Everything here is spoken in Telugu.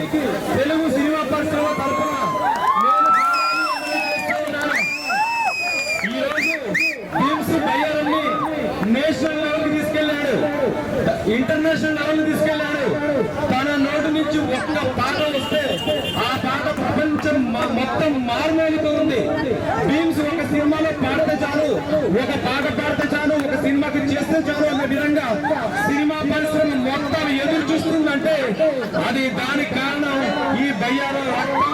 తెలుగు సినిమా పరిశ్రమ తరఫున ఈరోజు భీమ్స్ బయ్యారాన్ని నేషనల్ లెవెల్ తీసుకెళ్లాడు, ఇంటర్నేషనల్ లెవెల్ తీసుకెళ్లాడు. తన నోటి నుంచి ఒక్క పాట వస్తే ఆ పాట ప్రపంచం మొత్తం మారుమోగుతూ ఉంది. భీమ్స్ ఒక సినిమాలో పాడితే చాలు, ఒక పాట పాడితే చాలు, ఒక సినిమాకి చేస్తే చాలు అనే విధంగా సినిమా పరిశ్రమ మొత్తం ఎదురు చూస్తుందంటే అది దానికి కారణం ఈ బయ్యారా రక్తం,